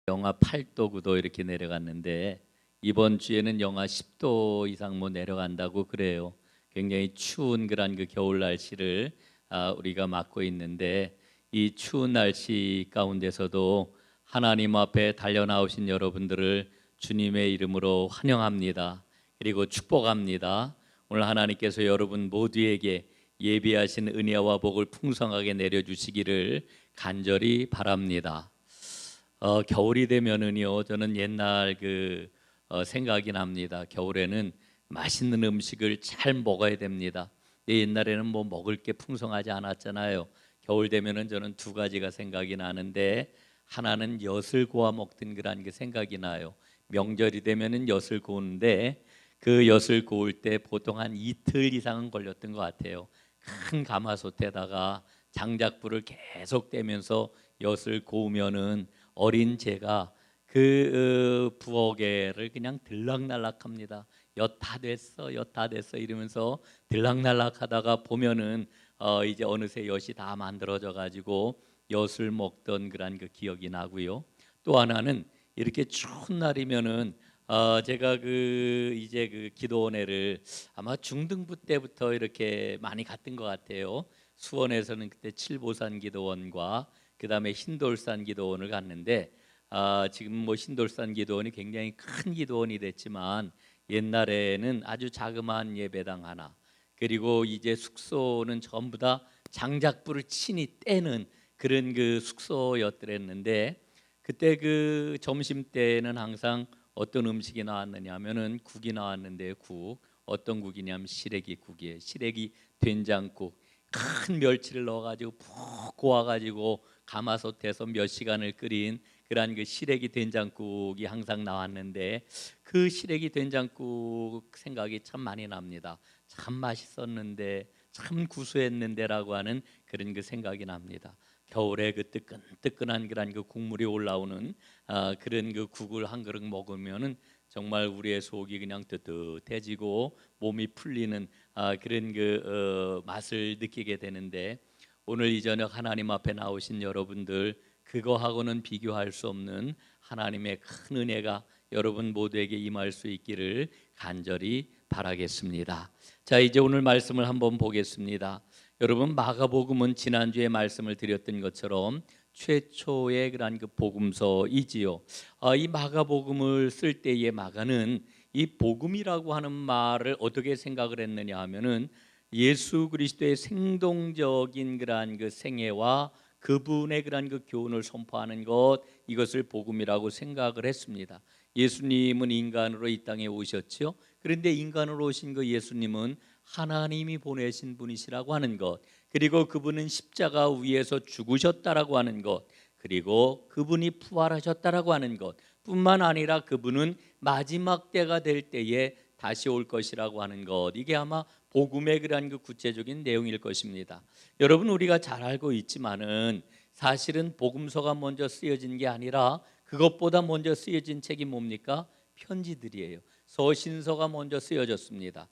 영하 8도, 9도 이렇게 내려갔는데 이번 주에는 영하 10도 이상 뭐 내려간다고 그래요. 굉장히 추운 그런 그 겨울 날씨를 우리가 맞고 있는데 이 추운 날씨 가운데서도 하나님 앞에 달려 나오신 여러분들을 주님의 이름으로 환영합니다. 그리고 축복합니다. 오늘 하나님께서 여러분 모두에게 예비하신 은혜와 복을 풍성하게 내려주시기를 간절히 바랍니다. 겨울이 되면은요, 저는 옛날 생각이 납니다. 겨울에는 맛있는 음식을 잘 먹어야 됩니다. 옛날에는 뭐 먹을 게 풍성하지 않았잖아요. 겨울 되면은 저는 두 가지가 생각이 나는데, 하나는 엿을 구워 먹던 그런 게 생각이 나요. 명절이 되면은 엿을 구우는데 그 엿을 구울 때 보통 한 이틀 이상은 걸렸던 것 같아요. 큰 가마솥에다가 장작불을 계속 떼면서 엿을 구우면은 어린 제가 부엌에를 그냥 들락날락합니다. 엿 다 됐어, 엿 다 됐어 이러면서 들락날락하다가 보면은 이제 어느새 엿이 다 만들어져 가지고 엿을 먹던 그런 그 기억이 나고요. 또 하나는 이렇게 추운 날이면은 제가 이제 기도원회를 아마 중등부 때부터 이렇게 많이 갔던 것 같아요. 수원에서는 그때 칠보산 기도원과 그다음에 흰돌산 기도원을 갔는데 지금 뭐 흰돌산 기도원이 굉장히 큰 기도원이 됐지만 옛날에는 아주 자그마한 예배당 하나, 그리고 이제 숙소는 전부 다 장작불을 친히 떼는 그런 그 숙소였더랬는데, 그때 그 점심 때는 항상 어떤 음식이 나왔느냐 하면은 국이 나왔는데, 어떤 국이냐면 시래기 국이에요. 시래기 된장국, 큰 멸치를 넣어가지고 푹 고아가지고 가마솥에서 몇 시간을 끓인 그러한 그 시래기 된장국이 항상 나왔는데, 그 시래기 된장국 생각이 참 많이 납니다. 참 맛있었는데, 참 구수했는데라고 하는 그런 그 생각이 납니다. 겨울에 그 뜨끈뜨끈한 그런 그 국물이 올라오는 그런 그 국을 한 그릇 먹으면은 정말 우리의 속이 그냥 뜨뜻해지고 몸이 풀리는 그런 맛을 느끼게 되는데, 오늘 이 저녁 하나님 앞에 나오신 여러분들, 그거하고는 비교할 수 없는 하나님의 큰 은혜가 여러분 모두에게 임할 수 있기를 간절히 바라겠습니다. 자, 이제 오늘 말씀을 한번 보겠습니다. 여러분, 마가복음은 지난주에 말씀을 드렸던 것처럼 최초의 그런 그 복음서이지요. 이 마가복음을 쓸 때의 마가는 이 복음이라고 하는 말을 어떻게 생각을 했느냐 하면은 예수 그리스도의 생동적인 그러한 그 생애와 그분의 그러한 그 교훈을 선포하는 것, 이것을 복음이라고 생각을 했습니다. 예수님은 인간으로 이 땅에 오셨죠. 그런데 인간으로 오신 그 예수님은 하나님이 보내신 분이시라고 하는 것, 그리고 그분은 십자가 위에서 죽으셨다라고 하는 것, 그리고 그분이 부활하셨다라고 하는 것 뿐만 아니라 그분은 마지막 때가 될 때에 다시 올 것이라고 하는 것, 이게 아마 복음의 그러한 그 구체적인 내용일 것입니다. 여러분, 우리가 잘 알고 있지만은 사실은 복음서가 먼저 쓰여진 게 아니라 그것보다 먼저 쓰여진 책이 뭡니까? 편지들이에요. 서신서가 먼저 쓰여졌습니다.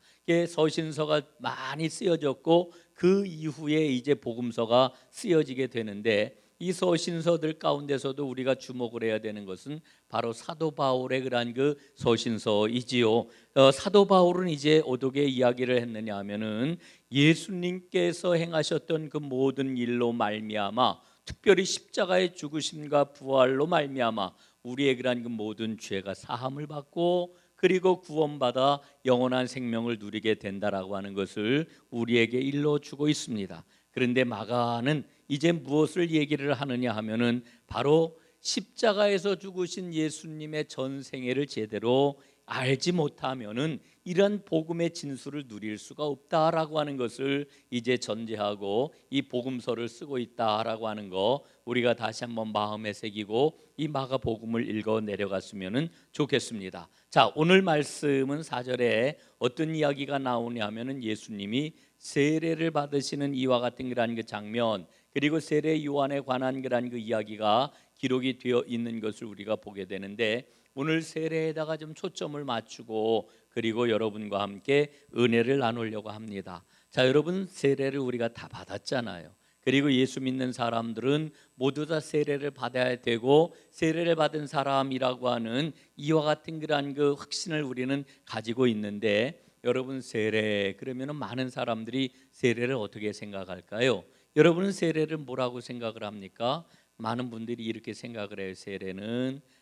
서신서가 많이 쓰여졌고 그 이후에 이제 복음서가 쓰여지게 되는데, 이 서신서들 가운데서도 우리가 주목을 해야 되는 것은 바로 사도 바울의 그러한 그 서신서이지요. 사도 바울은 이제 어떻게 이야기를 했느냐 하면은 예수님께서 행하셨던 그 모든 일로 말미암아, 특별히 십자가의 죽으심과 부활로 말미암아 우리의 그러한 그 모든 죄가 사함을 받고 그리고 구원받아 영원한 생명을 누리게 된다라고 하는 것을 우리에게 일러주고 있습니다. 그런데 마가는 이제 무엇을 얘기를 하느냐 하면은 바로 십자가에서 죽으신 예수님의 전생애를 제대로 알지 못하면은 이런 복음의 진수를 누릴 수가 없다라고 하는 것을 이제 전제하고 이 복음서를 쓰고 있다라고 하는 거, 우리가 다시 한번 마음에 새기고 이 마가복음을 읽어 내려갔으면 좋겠습니다. 자, 오늘 말씀은 4절에 어떤 이야기가 나오냐면은 예수님이 세례를 받으시는 이와 같은 그러한 그 장면, 그리고 세례 요한에 관한 그러한 그 이야기가 기록이 되어 있는 것을 우리가 보게 되는데, 오늘 세례에다가 좀 초점을 맞추고 그리고 여러분과 함께 은혜를 나누려고 합니다. 자, 여러분, 세례를 우리가 다 받았잖아요. 그리고 예수 믿는 사람들은 모두 다 세례를 받아야 되고 세례를 받은 사람이라고 하는 이와 같은 그러한 그 확신을 우리는 가지고 있는데, 여러분 세례 그러면은 많은 사람들이 세례를 어떻게 생각할까요? 여러분은 세례를 뭐라고 생각을 합니까? 많은 분들이 이렇게 생각을 해요.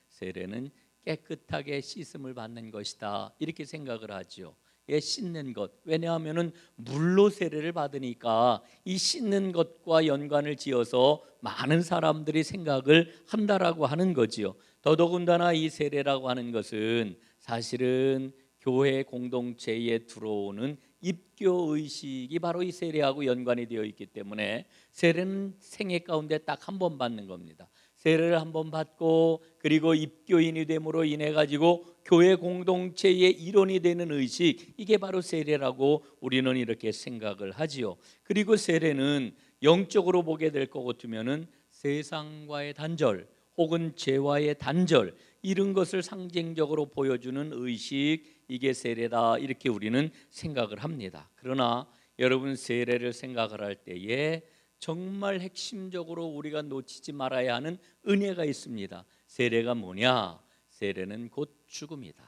세례는 깨끗하게 씻음을 받는 것이다, 이렇게 생각을 하죠. 예, 씻는 것. 왜냐하면은 물로 세례를 받으니까 이 씻는 것과 연관을 지어서 많은 사람들이 생각을 한다라고 하는 거지요. 더더군다나 이 세례라고 하는 것은 사실은 교회 공동체에 들어오는 입교 의식이 바로 이 세례하고 연관이 되어 있기 때문에 세례는 생애 가운데 딱 한 번 받는 겁니다. 세례를 한 번 받고 그리고 입교인이 됨으로 인해 가지고 교회 공동체의 일원이 되는 의식, 이게 바로 세례라고 우리는 이렇게 생각을 하지요. 그리고 세례는 영적으로 보게 될 것 같으면은 세상과의 단절 혹은 죄와의 단절, 이런 것을 상징적으로 보여주는 의식, 이게 세례다, 이렇게 우리는 생각을 합니다. 그러나 여러분 세례를 생각을 할 때에 정말 핵심적으로 우리가 놓치지 말아야 하는 은혜가 있습니다. 세례가 뭐냐? 세례는 곧 죽음이다.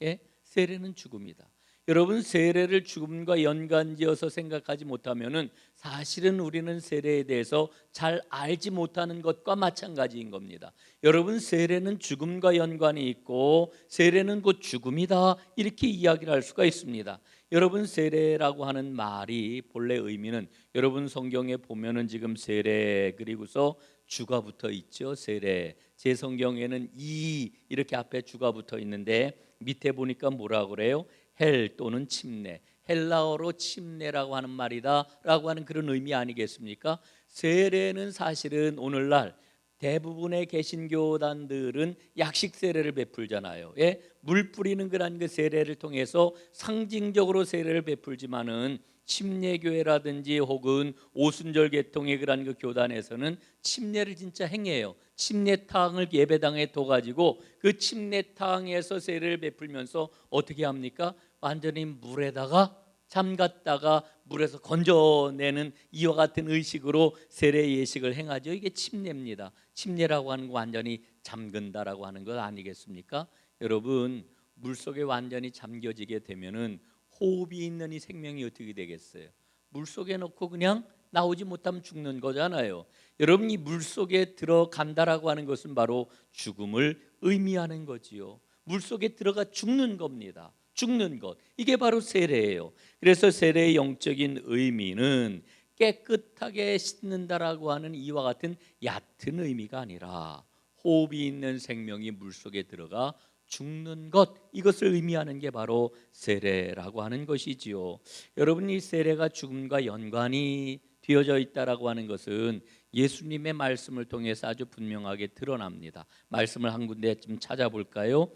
예? 세례는 죽음이다. 여러분 세례를 죽음과 연관지어서 생각하지 못하면은 사실은 우리는 세례에 대해서 잘 알지 못하는 것과 마찬가지인 겁니다. 여러분 세례는 죽음과 연관이 있고 세례는 곧 죽음이다, 이렇게 이야기를 할 수가 있습니다. 여러분 세례라고 하는 말이 본래 의미는, 여러분 성경에 보면은 지금 세례 그리고서 주가 붙어 있죠. 세례. 제 성경에는 이렇게 앞에 주가 붙어 있는데 밑에 보니까 뭐라고 그래요? 헬 또는 침례. 헬라어로 침례라고 하는 말이다라고 하는 그런 의미 아니겠습니까? 세례는 사실은 오늘날 대부분의 개신교단들은 약식 세례를 베풀잖아요. 예? 물 뿌리는 그런 그 세례를 통해서 상징적으로 세례를 베풀지만은 침례교회라든지 혹은 오순절 계통의 그런 그 교단에서는 침례를 진짜 행해요. 침례탕을 예배당에 둬가지고 그 침례탕에서 세례를 베풀면서 어떻게 합니까? 완전히 물에다가 잠갔다가 물에서 건져내는 이와 같은 의식으로 세례 예식을 행하죠. 이게 침례입니다. 침례라고 하는 거 완전히 잠근다라고 하는 것 아니겠습니까? 여러분 물속에 완전히 잠겨지게 되면은 호흡이 있는 이 생명이 어떻게 되겠어요? 물속에 넣고 그냥 나오지 못하면 죽는 거잖아요. 여러분 이 물속에 들어간다라고 하는 것은 바로 죽음을 의미하는 거지요. 물속에 들어가 죽는 겁니다. 죽는 것, 이게 바로 세례예요. 그래서 세례의 영적인 의미는 깨끗하게 씻는다라고 하는 이와 같은 얕은 의미가 아니라 호흡이 있는 생명이 물속에 들어가 죽는 것, 이것을 의미하는 게 바로 세례라고 하는 것이지요. 여러분 이 세례가 죽음과 연관이 되어져 있다라고 하는 것은 예수님의 말씀을 통해서 아주 분명하게 드러납니다. 말씀을 한 군데 좀 찾아볼까요?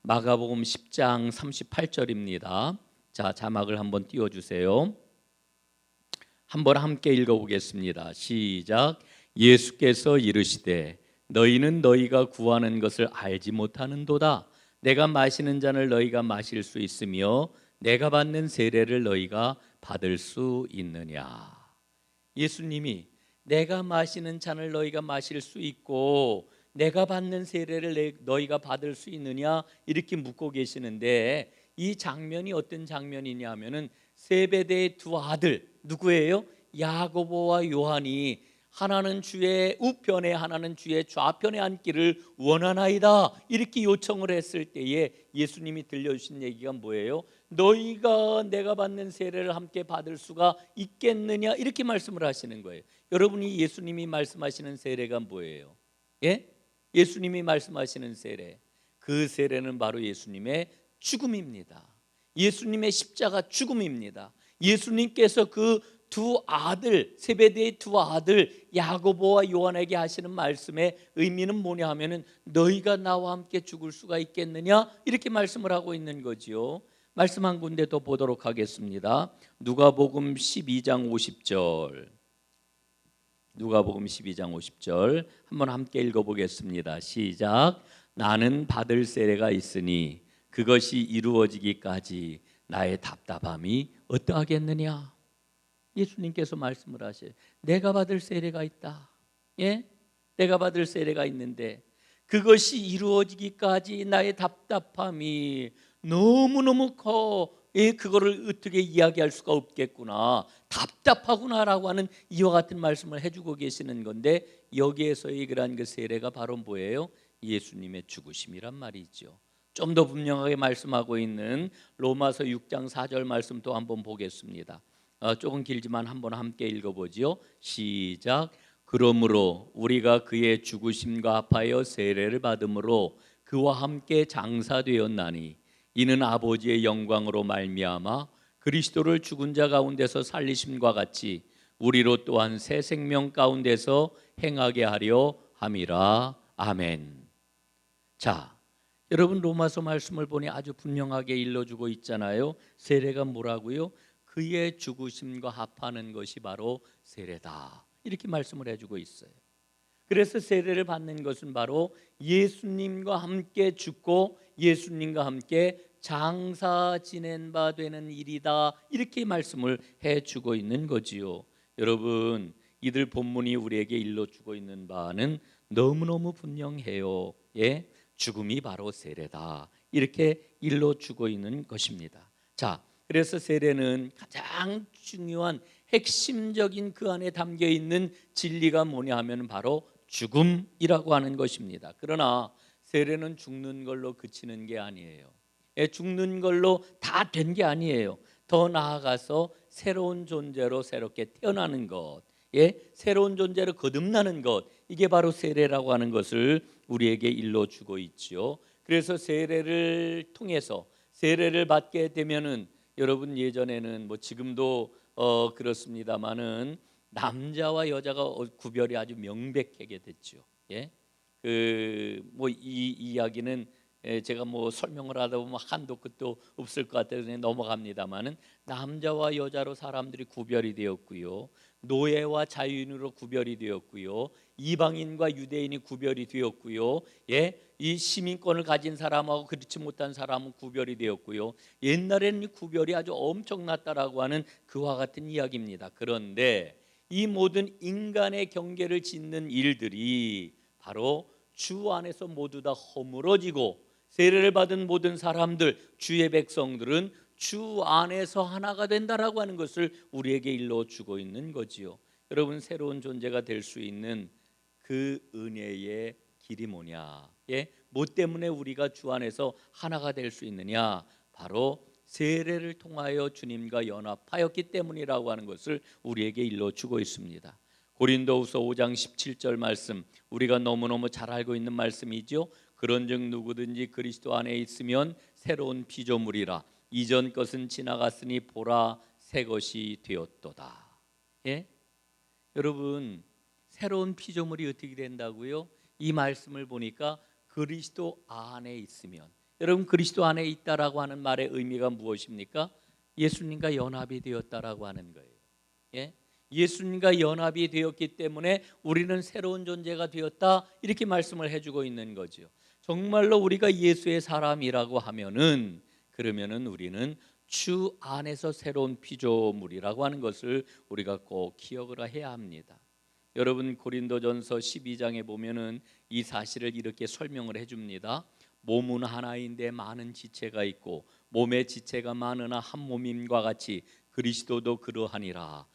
마가복음 10장 38절입니다. 자, 자막을 한번 띄워주세요. 한번 함께 읽어보겠습니다. 시작. 예수께서 이르시되 너희는 너희가 구하는 것을 알지 못하는도다. 내가 마시는 잔을 너희가 마실 수 있으며 내가 받는 세례를 너희가 받을 수 있느냐. 예수님이 내가 마시는 잔을 너희가 마실 수 있고 내가 받는 세례를 너희가 받을 수 있느냐, 이렇게 묻고 계시는데 이 장면이 어떤 장면이냐 하면은 세베대의 두 아들, 누구예요? 야고보와 요한이 하나는 주의 우편에 하나는 주의 좌편에 앉기를 원하나이다, 이렇게 요청을 했을 때에 예수님이 들려주신 얘기가 뭐예요? 너희가 내가 받는 세례를 함께 받을 수가 있겠느냐, 이렇게 말씀을 하시는 거예요. 여러분이 예수님이 말씀하시는 세례가 뭐예요? 예? 예수님이 말씀하시는 세례, 그 세례는 바로 예수님의 죽음입니다. 예수님의 십자가 죽음입니다. 예수님께서 그 두 아들, 세베대의 두 아들 야고보와 요한에게 하시는 말씀의 의미는 뭐냐 하면은 너희가 나와 함께 죽을 수가 있겠느냐, 이렇게 말씀을 하고 있는 거지요. 말씀 한 군데 더 보도록 하겠습니다. 누가복음 12장 50절. 누가복음 12장 50절 한번 함께 읽어보겠습니다. 시작. 나는 받을 세례가 있으니 그것이 이루어지기까지 나의 답답함이 어떠하겠느냐. 예수님께서 말씀을 하셔요. 내가 받을 세례가 있다. 예? 내가 받을 세례가 있는데 그것이 이루어지기까지 나의 답답함이 너무너무 커. 예, 그거를 어떻게 이야기할 수가 없겠구나. 답답하구나라고 하는 이와 같은 말씀을 해주고 계시는 건데 여기에서의 그러한 그 세례가 바로 뭐예요? 예수님의 죽으심이란 말이죠. 좀 더 분명하게 말씀하고 있는 로마서 6장 4절 말씀도 한번 보겠습니다. 조금 길지만 한번 함께 읽어보지요. 시작. 그러므로 우리가 그의 죽으심과 합하여 세례를 받음으로 그와 함께 장사되었나니 이는 아버지의 영광으로 말미암아 그리스도를 죽은 자 가운데서 살리심과 같이 우리로 또한 새 생명 가운데서 행하게 하려 함이라. 아멘. 자, 여러분 로마서 말씀을 보니 아주 분명하게 일러주고 있잖아요. 세례가 뭐라고요? 그의 죽으심과 합하는 것이 바로 세례다. 이렇게 말씀을 해주고 있어요. 그래서 세례를 받는 것은 바로 예수님과 함께 죽고 예수님과 함께 장사 지낸 바 되는 일이다. 이렇게 말씀을 해주고 있는 거지요. 여러분, 이들 본문이 우리에게 일러주고 있는 바는 너무너무 분명해요. 예? 죽음이 바로 세례다. 이렇게 일러주고 있는 것입니다. 자, 그래서 세례는 가장 중요한 핵심적인 그 안에 담겨 있는 진리가 뭐냐 하면 바로 죽음이라고 하는 것입니다. 그러나 세례는 죽는 걸로 그치는 게 아니에요. 죽는 걸로 다 된 게 아니에요. 더 나아가서 새로운 존재로 새롭게 태어나는 것, 새로운 존재로 거듭나는 것, 이게 바로 세례라고 하는 것을 우리에게 일러주고 있죠. 그래서 세례를 통해서 세례를 받게 되면은 여러분 예전에는 뭐 지금도 그렇습니다만은 남자와 여자가 구별이 아주 명백하게 됐죠. 예, 그 뭐 이 이야기는 제가 뭐 설명을 하다 보면 한도 끝도 없을 것 같아서 넘어갑니다만은 남자와 여자로 사람들이 구별이 되었고요, 노예와 자유인으로 구별이 되었고요, 이방인과 유대인이 구별이 되었고요, 이 시민권을 가진 사람하고 그렇지 못한 사람은 구별이 되었고요. 옛날에는 이 구별이 아주 엄청났다라고 하는 그와 같은 이야기입니다. 그런데 이 모든 인간의 경계를 짓는 일들이 바로 주 안에서 모두 다 허물어지고 세례를 받은 모든 사람들, 주의 백성들은 주 안에서 하나가 된다라고 하는 것을 우리에게 일러주고 있는 거지요. 여러분, 새로운 존재가 될 수 있는 그 은혜의 길이 뭐냐? 뭐 때문에 우리가 주 안에서 하나가 될 수 있느냐? 바로 세례를 통하여 주님과 연합하였기 때문이라고 하는 것을 우리에게 일러주고 있습니다. 고린도후서 5장 17절 말씀, 우리가 너무너무 잘 알고 있는 말씀이죠. 그런즉 누구든지 그리스도 안에 있으면 새로운 피조물이라 이전 것은 지나갔으니 보라 새 것이 되었도다. 여러분, 새로운 피조물이 어떻게 된다고요? 이 말씀을 보니까 그리스도 안에 있으면, 여러분 그리스도 안에 있다라고 하는 말의 의미가 무엇입니까? 예수님과 연합이 되었다라고 하는 거예요. 예수님과 연합이 되었기 때문에 우리는 새로운 존재가 되었다, 이렇게 말씀을 해주고 있는 거죠. 정말로 우리가 예수의 사람이라고 하면은 그러면은 우리는 주 안에서 새로운 피조물이라고 하는 것을 우리가 꼭 기억을 해야 합니다. 여러분 고린도전서 12장에 보면은 이 사실을 이렇게 설명을 해줍니다. 몸은 하나인데 많은 지체가 있고 몸의 지체가 많으나 한 몸임과 같이 그리스도도 그러하니라.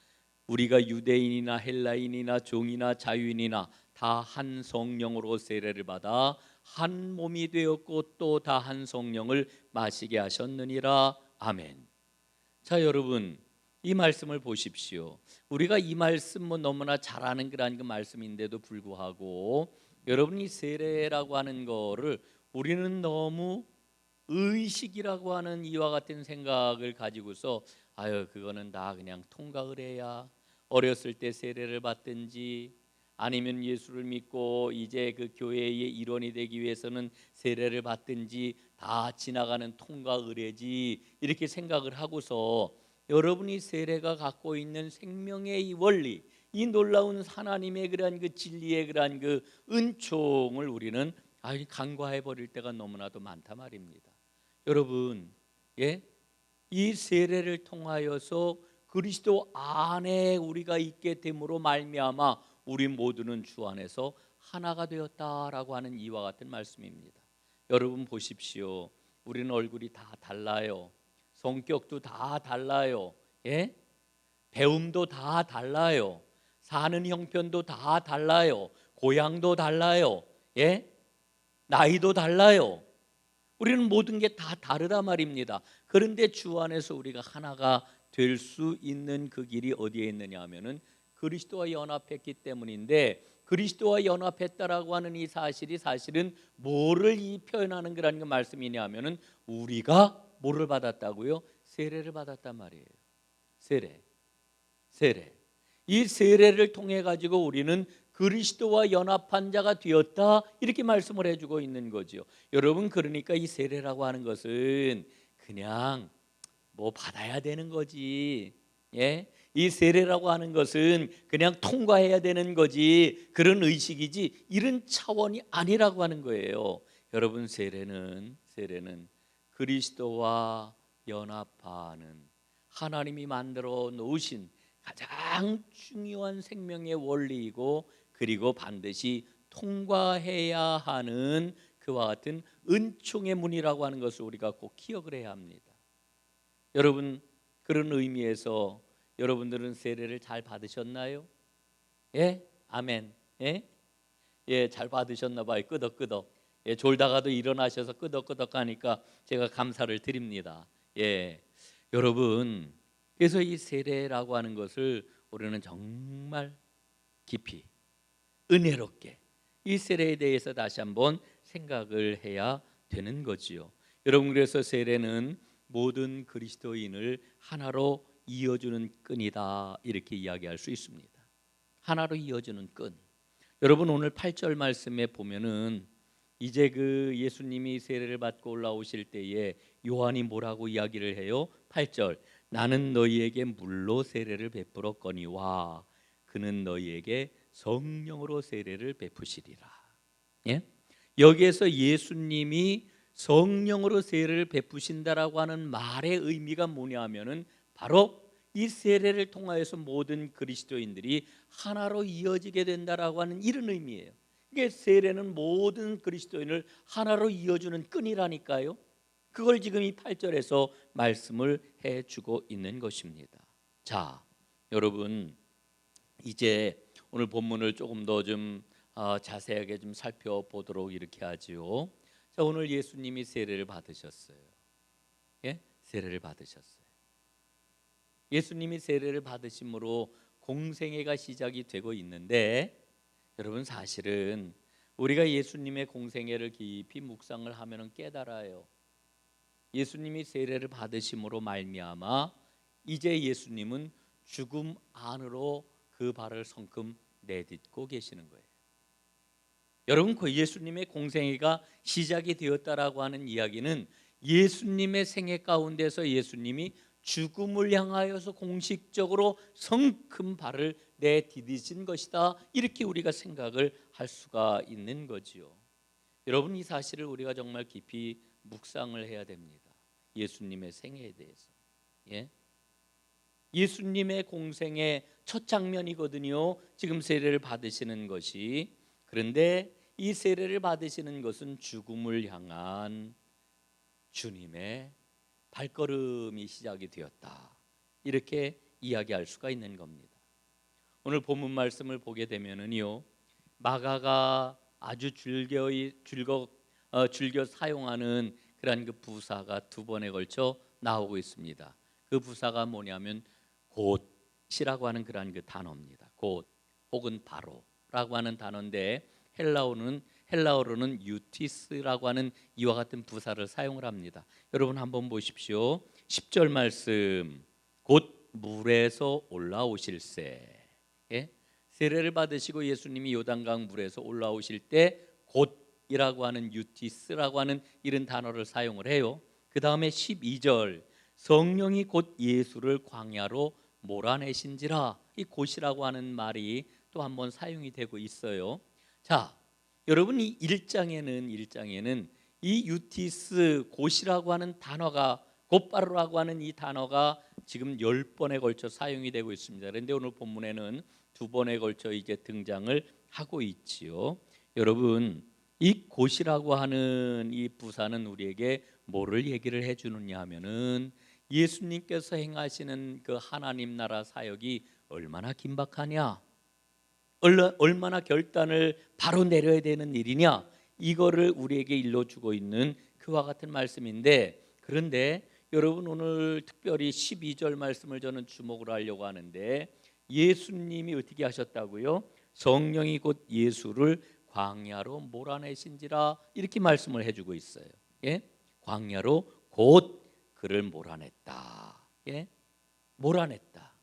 우리가 유대인이나 헬라인이나 종이나 자유인이나 다 한 성령으로 세례를 받아 한 몸이 되었고 또 다 한 성령을 마시게 하셨느니라. 아멘. 자, 여러분 이 말씀을 보십시오. 우리가 이 말씀 뭐 너무나 잘 아는 그런 그 말씀인데도 불구하고 여러분이 세례라고 하는 거를 우리는 너무 의식이라고 하는 이와 같은 생각을 가지고서 아유 그거는 다 그냥 통과를 해야, 어렸을 때 세례를 받든지 아니면 예수를 믿고 이제 그 교회의 일원이 되기 위해서는 세례를 받든지 다 지나가는 통과 의례지, 이렇게 생각을 하고서 여러분이 세례가 갖고 있는 생명의 이 원리, 이 놀라운 하나님의 그러한 그 진리의 그러한 그 은총을 우리는 간과해 버릴 때가 너무나도 많다 말입니다. 여러분, 이 세례를 통하여서 그리스도 안에 우리가 있게 됨으로 말미암아 우리 모두는 주 안에서 하나가 되었다라고 하는 이와 같은 말씀입니다. 여러분 보십시오. 우리는 얼굴이 다 달라요. 성격도 다 달라요. 예? 배움도 다 달라요. 사는 형편도 다 달라요. 고향도 달라요. 예? 나이도 달라요. 우리는 모든 게 다 다르다 말입니다. 그런데 주 안에서 우리가 하나가 될 수 있는 그 길이 어디에 있느냐 하면은 그리스도와 연합했기 때문인데, 그리스도와 연합했다라고 하는 이 사실이 사실은 뭐를 이 표현하는 거라는 그 말씀이냐 하면은 우리가 뭐를 받았다고요? 세례를 받았단 말이에요. 세례. 이 세례를 통해 가지고 우리는 그리스도와 연합한 자가 되었다, 이렇게 말씀을 해주고 있는 거죠. 여러분, 그러니까 이 세례라고 하는 것은 그냥 뭐 받아야 되는 거지. 예? 이 세례라고 하는 것은 그냥 통과해야 되는 거지, 그런 의식이지 이런 차원이 아니라고 하는 거예요. 여러분, 세례는 그리스도와 연합하는 하나님이 만들어 놓으신 가장 중요한 생명의 원리이고, 그리고 반드시 통과해야 하는 그와 같은 은총의 문이라고 하는 것을 우리가 꼭 기억을 해야 합니다. 여러분, 그런 의미에서 여러분들은 세례를 잘 받으셨나요? 예? 아멘. 예? 예, 잘 받으셨나 봐요. 끄덕끄덕. 예, 졸다가도 일어나셔서 끄덕끄덕 하니까 제가 감사를 드립니다. 예. 여러분, 그래서 이 세례라고 하는 것을 우리는 정말 깊이 은혜롭게 이 세례에 대해서 다시 한번 생각을 해야 되는 거지요. 여러분, 그래서 세례는 모든 그리스도인을 하나로 이어주는 끈이다, 이렇게 이야기할 수 있습니다. 하나로 이어주는 끈. 여러분, 오늘 8절 말씀에 보면은 이제 그 예수님이 세례를 받고 올라오실 때에 요한이 뭐라고 이야기를 해요? 8절, 나는 너희에게 물로 세례를 베풀었거니와 그는 너희에게 성령으로 세례를 베푸시리라. 예? 여기에서 예수님이 성령으로 세례를 베푸신다라고 하는 말의 의미가 뭐냐면은 바로 이 세례를 통하여서 모든 그리스도인들이 하나로 이어지게 된다라고 하는 이런 의미예요. 이게 세례는 모든 그리스도인을 하나로 이어주는 끈이라니까요. 그걸 지금 이 8절에서 말씀을 해주고 있는 것입니다. 자, 여러분, 이제 오늘 본문을 조금 더 좀 자세하게 좀 살펴보도록 이렇게 하지요. 자, 오늘 예수님이 세례를 받으셨어요. 예? 세례를 받으셨어요. 예수님이 세례를 받으심으로 공생애가 시작이 되고 있는데, 여러분, 사실은 우리가 예수님의 공생애를 깊이 묵상을 하면 깨달아요. 예수님이 세례를 받으심으로 말미암아 이제 예수님은 죽음 안으로 그 발을 성큼 내딛고 계시는 거예요. 여러분, 그 예수님의 공생애가 시작이 되었다라고 하는 이야기는 예수님의 생애 가운데서 예수님이 죽음을 향하여서 공식적으로 성큼 발을 내디디신 것이다, 이렇게 우리가 생각을 할 수가 있는 거지요. 여러분, 이 사실을 우리가 정말 깊이 묵상을 해야 됩니다. 예수님의 생애에 대해서. 예? 예수님의 공생의 첫 장면이거든요, 지금 세례를 받으시는 것이. 그런데 이 세례를 받으시는 것은 죽음을 향한 주님의 발걸음이 시작이 되었다, 이렇게 이야기할 수가 있는 겁니다. 오늘 본문 말씀을 보게 되면은요, 마가가 아주 즐겨 사용하는 그런 그 부사가 두 번에 걸쳐 나오고 있습니다. 그 부사가 뭐냐면 곧이라고 하는 그런 그 단어입니다. 곧 혹은 바로라고 하는 단어인데, 헬라어로는 유티스라고 하는 이와 같은 부사를 사용을 합니다. 여러분, 한번 보십시오. 10절 말씀, 곧 물에서 올라오실세. 예? 세례를 받으시고 예수님이 요단강 물에서 올라오실 때 곧이라고 하는 유티스라고 하는 이런 단어를 사용을 해요. 그 다음에 12절, 성령이 곧 예수를 광야로 몰아내신지라. 이 곧이라고 하는 말이 또 한 번 사용이 되고 있어요. 자, 여러분, 이 1장에는 이 유티스, 곧이라고 하는 단어가, 곧바로라고 하는 이 단어가 지금 10번에 걸쳐 사용이 되고 있습니다. 그런데 오늘 본문에는 2번에 걸쳐 이제 등장을 하고 있지요. 여러분, 이 곧이라고 하는 이 부사는 우리에게 뭐를 얘기를 해주느냐 하면은 예수님께서 행하시는 그 하나님 나라 사역이 얼마나 긴박하냐, 얼마나 결단을 바로 내려야 되는 일이냐, 이거를 우리에게 일러주고 있는 그와 같은 말씀인데, 그런데 여러분 오늘 특별히 12절 말씀을 저는 주목을 하려고 하는데, 예수님이 어떻게 하셨다고요? 성령이 곧 예수를 광야로 몰아내신지라, 이렇게 말씀을 해주고 있어요. 예? 광야로 곧 그를 몰아냈다. 예? 몰아냈다.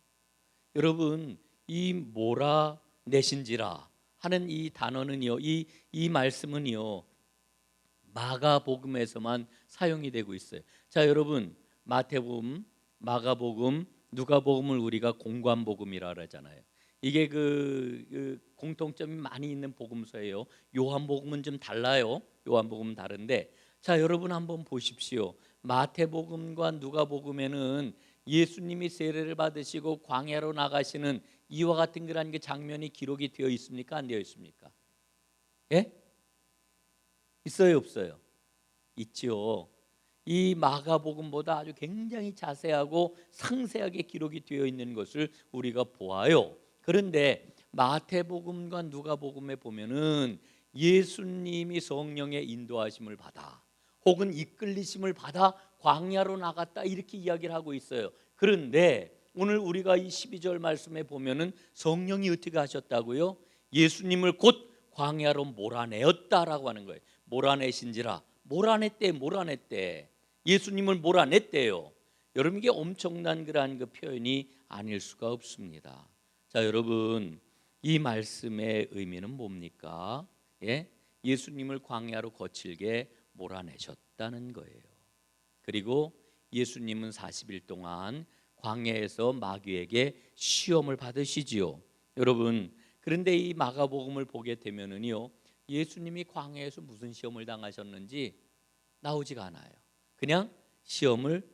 여러분, 이 몰아내신지라 하는 이 단어는요, 이 말씀은요, 마가복음에서만 사용이 되고 있어요. 자, 여러분, 마태복음, 마가복음, 누가복음을 우리가 공관복음이라 그러잖아요. 이게 그 공통점이 많이 있는 복음서예요. 요한복음은 좀 달라요. 요한복음은 다른데, 자, 여러분 한번 보십시오. 마태복음과 누가복음에는 예수님이 세례를 받으시고 광야로 나가시는 이와 같은 그런 그 장면이 기록이 되어 있습니까? 안 되어 있습니까? 예? 있어요, 없어요? 있지요. 이 마가복음보다 아주 굉장히 자세하고 상세하게 기록이 되어 있는 것을 우리가 보아요. 그런데 마태복음과 누가복음에 보면은 예수님이 성령의 인도하심을 받아, 혹은 이끌리심을 받아 광야로 나갔다, 이렇게 이야기를 하고 있어요. 그런데 오늘 우리가 이 12절 말씀에 보면은 성령이 어떻게 하셨다고요? 예수님을 곧 광야로 몰아내었다라고 하는 거예요. 몰아내신지라, 몰아냈대. 예수님을 몰아냈대요. 여러분, 이게 엄청난 그러한 그 표현이 아닐 수가 없습니다. 자, 여러분, 이 말씀의 의미는 뭡니까? 예? 예수님을 광야로 거칠게 몰아내셨다는 거예요. 그리고 예수님은 40일 동안 광야에서 마귀에게 시험을 받으시지요. 여러분, 그런데 이 마가복음을 보게 되면은요, 예수님이 광야에서 무슨 시험을 당하셨는지 나오지가 않아요. 그냥 시험을,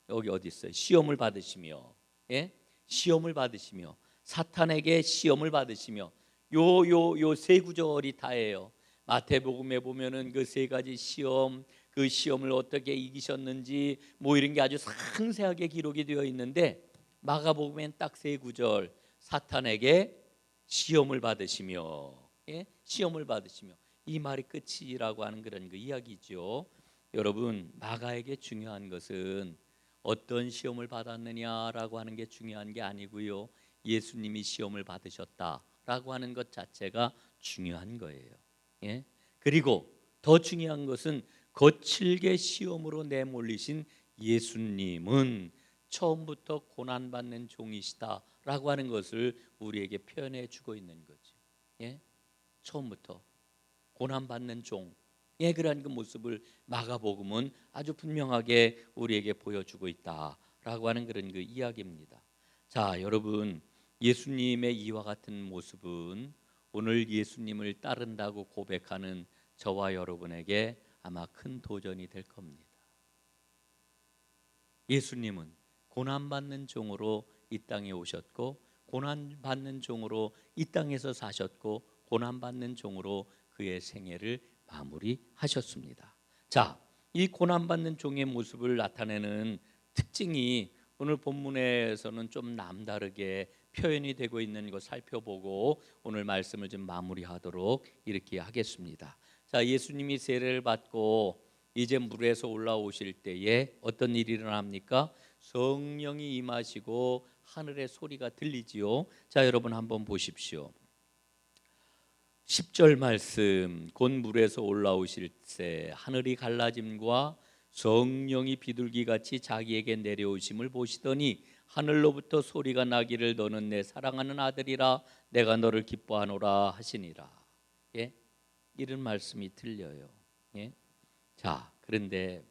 여기 어디 있어요? 시험을 받으시며, 예? 시험을 받으시며, 사탄에게 시험을 받으시며, 요 세 구절이 다예요. 마태복음에 보면은 그 세 가지 시험, 그 시험을 어떻게 이기셨는지 뭐 이런 게 아주 상세하게 기록이 되어 있는데, 마가복음엔 딱 세 구절, 사탄에게 시험을 받으시며, 예? 시험을 받으시며, 이 말이 끝이라고 하는 그런 그 이야기죠. 여러분, 마가에게 중요한 것은 어떤 시험을 받았느냐라고 하는 게 중요한 게 아니고요, 예수님이 시험을 받으셨다라고 하는 것 자체가 중요한 거예요. 예? 그리고 더 중요한 것은 거칠게 시험으로 내몰리신 예수님은 처음부터 고난받는 종이시다라고 하는 것을 우리에게 표현해 주고 있는 거죠. 예? 처음부터 고난받는 종의 그러한 그 모습을 마가복음은 아주 분명하게 우리에게 보여주고 있다라고 하는 그런 그 이야기입니다. 자, 여러분, 예수님의 이와 같은 모습은 오늘 예수님을 따른다고 고백하는 저와 여러분에게 아마 큰 도전이 될 겁니다. 예수님은 고난받는 종으로 이 땅에 오셨고, 고난받는 종으로 이 땅에서 사셨고, 고난받는 종으로 그의 생애를 마무리하셨습니다. 자, 이 고난받는 종의 모습을 나타내는 특징이 오늘 본문에서는 좀 남다르게 표현이 되고 있는 것 살펴보고 오늘 말씀을 좀 마무리하도록 이렇게 하겠습니다. 자, 예수님이 세례를 받고 이제 물에서 올라오실 때에 어떤 일이 일어납니까? 성령이 임하시고 하늘의 소리가 들리지요. 자, 여러분 한번 보십시오. 10절 말씀, 곧 물에서 올라오실 때 하늘이 갈라짐과 성령이 비둘기같이 자기에게 내려오심을 보시더니 하늘로부터 소리가 나기를 너는 내 사랑하는 아들이라 내가 너를 기뻐하노라 하시니라. 예? 이런 말씀이 들려요. 예? 자, 그런데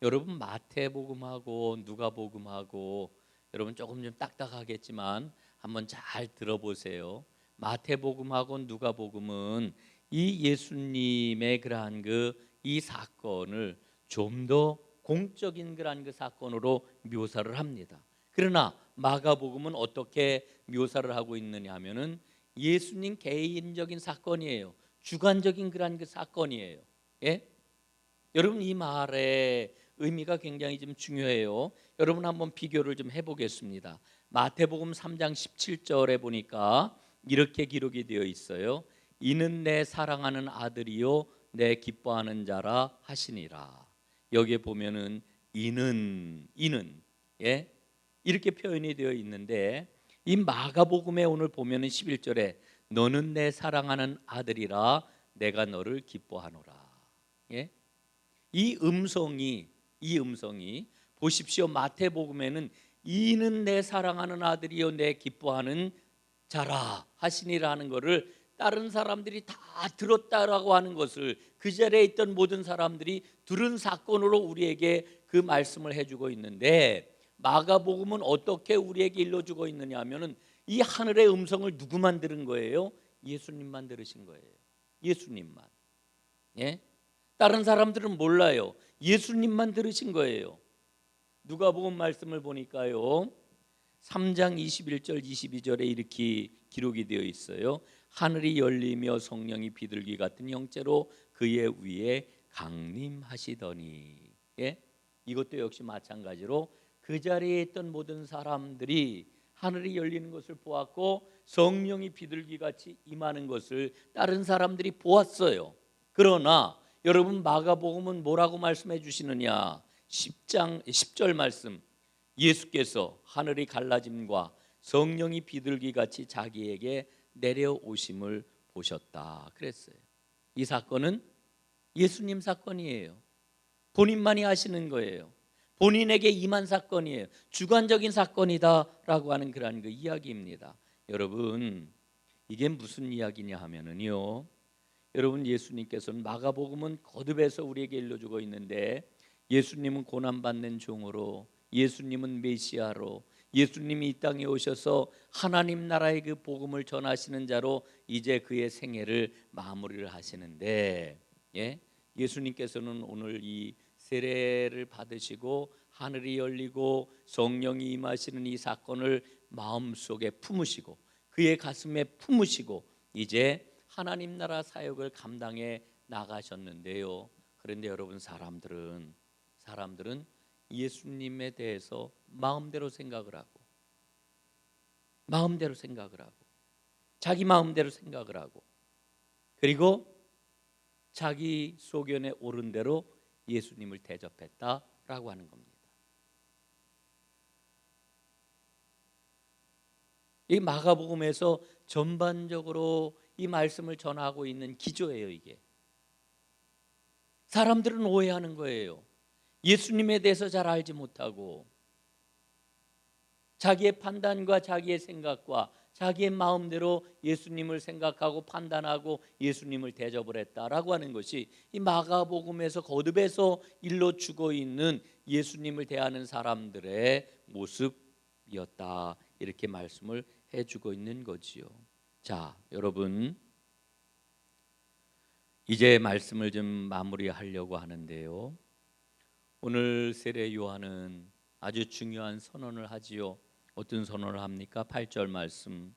여러분, 마태복음하고 누가복음하고 여러분 조금 좀 딱딱하겠지만 한번 잘 들어보세요. 마태복음하고 누가복음은 이 예수님의 그러한 이 사건을 좀 더 공적인 그러한 그 사건으로 묘사를 합니다. 그러나 마가복음은 어떻게 묘사를 하고 있느냐 하면은 예수님 개인적인 사건이에요. 주관적인 그런 그 사건이에요. 예? 여러분 이 말의 의미가 굉장히 좀 중요해요. 여러분 한번 비교를 좀 해보겠습니다. 마태복음 3장 17절에 보니까 이렇게 기록이 되어 있어요. 이는 내 사랑하는 아들이요 내 기뻐하는 자라 하시니라. 여기에 보면은 이는 예? 이렇게 표현이 되어 있는데 이 마가복음에 오늘 보면은 11절에 너는 내 사랑하는 아들이라 내가 너를 기뻐하노라. 예? 이 음성이 보십시오. 마태복음에는 이는 내 사랑하는 아들이요 내 기뻐하는 자라 하시니라는 것을 다른 사람들이 다 들었다라고 하는 것을 그 자리에 있던 모든 사람들이 들은 사건으로 우리에게 그 말씀을 해주고 있는데 마가복음은 어떻게 우리에게 일러주고 있느냐 하면은 이 하늘의 음성을 누구만 들은 거예요? 예수님만 들으신 거예요. 예수님만. 예? 다른 사람들은 몰라요. 예수님만 들으신 거예요. 누가복음 말씀을 보니까요 3장 21절 22절에 이렇게 기록이 되어 있어요. 하늘이 열리며 성령이 비둘기 같은 형체로 그의 위에 강림하시더니. 예? 이것도 역시 마찬가지로 그 자리에 있던 모든 사람들이 하늘이 열리는 것을 보았고 성령이 비둘기같이 임하는 것을 다른 사람들이 보았어요. 그러나 여러분 마가복음은 뭐라고 말씀해 주시느냐? 10절 말씀. 예수께서 하늘이 갈라짐과 성령이 비둘기같이 자기에게 내려오심을 보셨다 그랬어요. 이 사건은 예수님 사건이에요. 본인만이 하시는 거예요. 본인에게 임한 사건이에요. 주관적인 사건이다라고 하는 그러한 그 이야기입니다. 여러분 이게 무슨 이야기냐 하면은요. 여러분 예수님께서는 마가복음은 거듭해서 우리에게 일러주고 있는데 예수님은 고난받는 종으로 예수님은 메시아로 예수님이 이 땅에 오셔서 하나님 나라의 그 복음을 전하시는 자로 이제 그의 생애를 마무리를 하시는데 예? 예수님께서는 오늘 이 세례를 받으시고 하늘이 열리고 성령이 임하시는 이 사건을 마음속에 품으시고 그의 가슴에 품으시고 이제 하나님 나라 사역을 감당해 나가셨는데요. 그런데 여러분 사람들은 예수님에 대해서 마음대로 생각을 하고 자기 마음대로 생각을 하고 그리고 자기 소견에 옳은 대로 예수님을 대접했다라고 하는 겁니다. 이 마가복음에서 전반적으로 이 말씀을 전하고 있는 기조예요. 이게 사람들은 오해하는 거예요. 예수님에 대해서 잘 알지 못하고 자기의 판단과 자기의 생각과 자기의 마음대로 예수님을 생각하고 판단하고 예수님을 대접을 했다라고 하는 것이 이 마가복음에서 거듭해서 일러주고 있는 예수님을 대하는 사람들의 모습이었다 이렇게 말씀을 해주고 있는 거지요. 자, 여러분 이제 말씀을 좀 마무리하려고 하는데요. 오늘 세례 요한은 아주 중요한 선언을 하지요. 어떤 선언을 합니까? 8절 말씀.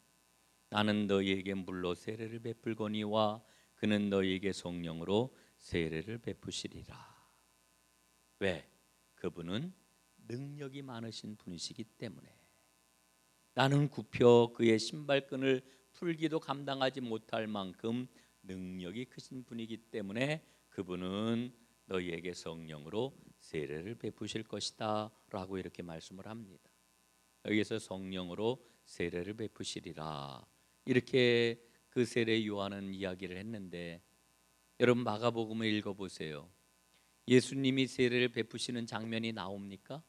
나는 너희에게 물로 세례를 베풀거니와 그는 너희에게 성령으로 세례를 베푸시리라. 왜? 그분은 능력이 많으신 분이시기 때문에. 나는 굽혀 그의 신발끈을 풀기도 감당하지 못할 만큼 능력이 크신 분이기 때문에 그분은 너희에게 성령으로 세례를 베푸실 것이다 라고 이렇게 말씀을 합니다. 여기서 성령으로 세례를 베푸시리라 이렇게 그 세례 요한은 이야기를 했는데 여러분 마가복음을 읽어보세요. 예수님이 세례를 베푸시는 장면이 나옵니까?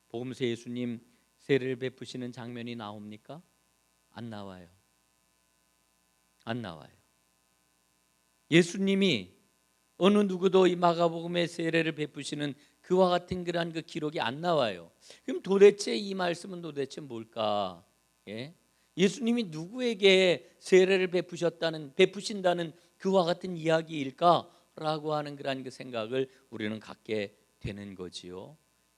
복음서 예수님 세례를 베푸시는 장면이 나옵니까? 안 나와요. 예수님이 어느 누구도 이 마가복음의 세례를 베푸시는 그와 같은 그러한 그 기록이 안 나와요. 그럼 도대체 이 말씀은 도대체 뭘까? 예? 예수님이 누구에게 세례를 베푸신다는 그와 같은 이야기일까라고 하는 그러한 그 생각을 우리는 갖게 되는 거지요.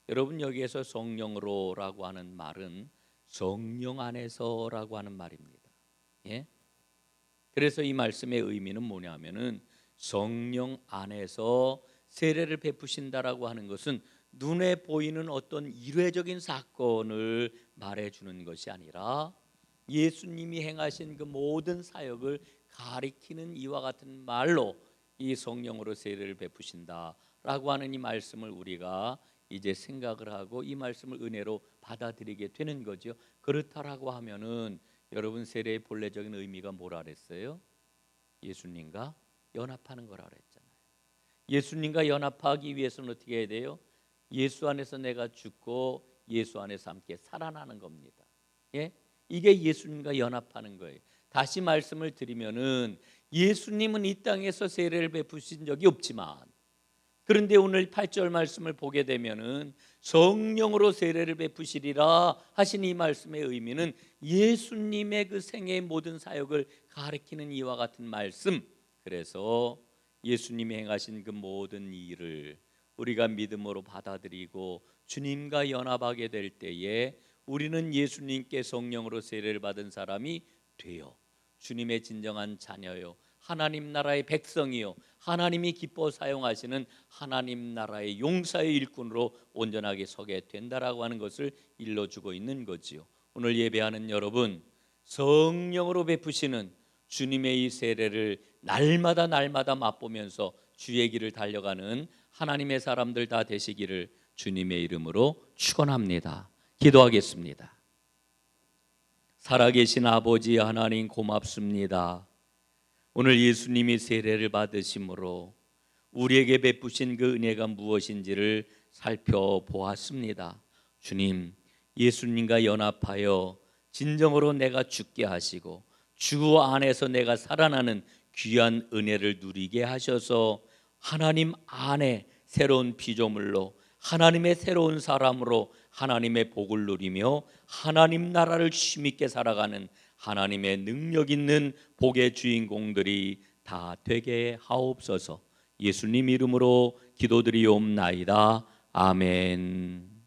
여러분 여기에서 성령으로라고 하는 말은 성령 안에서라고 하는 말입니다. 예? 그래서 이 말씀의 의미는 뭐냐면은 성령 안에서 세례를 베푸신다라고 하는 것은 눈에 보이는 어떤 일회적인 사건을 말해주는 것이 아니라 예수님이 행하신 그 모든 사역을 가리키는 이와 같은 말로 이 성령으로 세례를 베푸신다라고 하는 이 말씀을 우리가 이제 생각을 하고 이 말씀을 은혜로 받아들이게 되는 거죠. 그렇다라고 하면은 여러분 세례의 본래적인 의미가 뭐라 그랬어요? 예수님과 연합하는 거라 그랬잖아요. 예수님과 연합하기 위해서는 어떻게 해야 돼요? 예수 안에서 내가 죽고 예수 안에서 함께 살아나는 겁니다. 예? 이게 예수님과 연합하는 거예요. 다시 말씀을 드리면은 예수님은 이 땅에서 세례를 베푸신 적이 없지만 그런데 오늘 8절 말씀을 보게 되면은 성령으로 세례를 베푸시리라 하신 이 말씀의 의미는 예수님의 그 생애의 모든 사역을 가리키는 이와 같은 말씀. 그래서 예수님이 행하신 그 모든 일을 우리가 믿음으로 받아들이고 주님과 연합하게 될 때에 우리는 예수님께 성령으로 세례를 받은 사람이 되어 주님의 진정한 자녀요 하나님 나라의 백성이요 하나님이 기뻐 사용하시는 하나님 나라의 용사의 일꾼으로 온전하게 서게 된다라고 하는 것을 일러주고 있는 거지요. 오늘 예배하는 여러분, 성령으로 베푸시는 주님의 이 세례를 날마다 맛보면서 주의 길을 달려가는 하나님의 사람들 다 되시기를 주님의 이름으로 축원합니다. 기도하겠습니다. 살아계신 아버지 하나님 고맙습니다. 오늘 예수님이 세례를 받으심으로 우리에게 베푸신 그 은혜가 무엇인지를 살펴보았습니다. 주님, 예수님과 연합하여 진정으로 내가 죽게 하시고 주 안에서 내가 살아나는 귀한 은혜를 누리게 하셔서 하나님 안에 새로운 피조물로 하나님의 새로운 사람으로 하나님의 복을 누리며 하나님 나라를 힘있게 살아가는 하나님의 능력 있는 복의 주인공들이 다 되게 하옵소서. 예수님 이름으로 기도드리옵나이다. 아멘.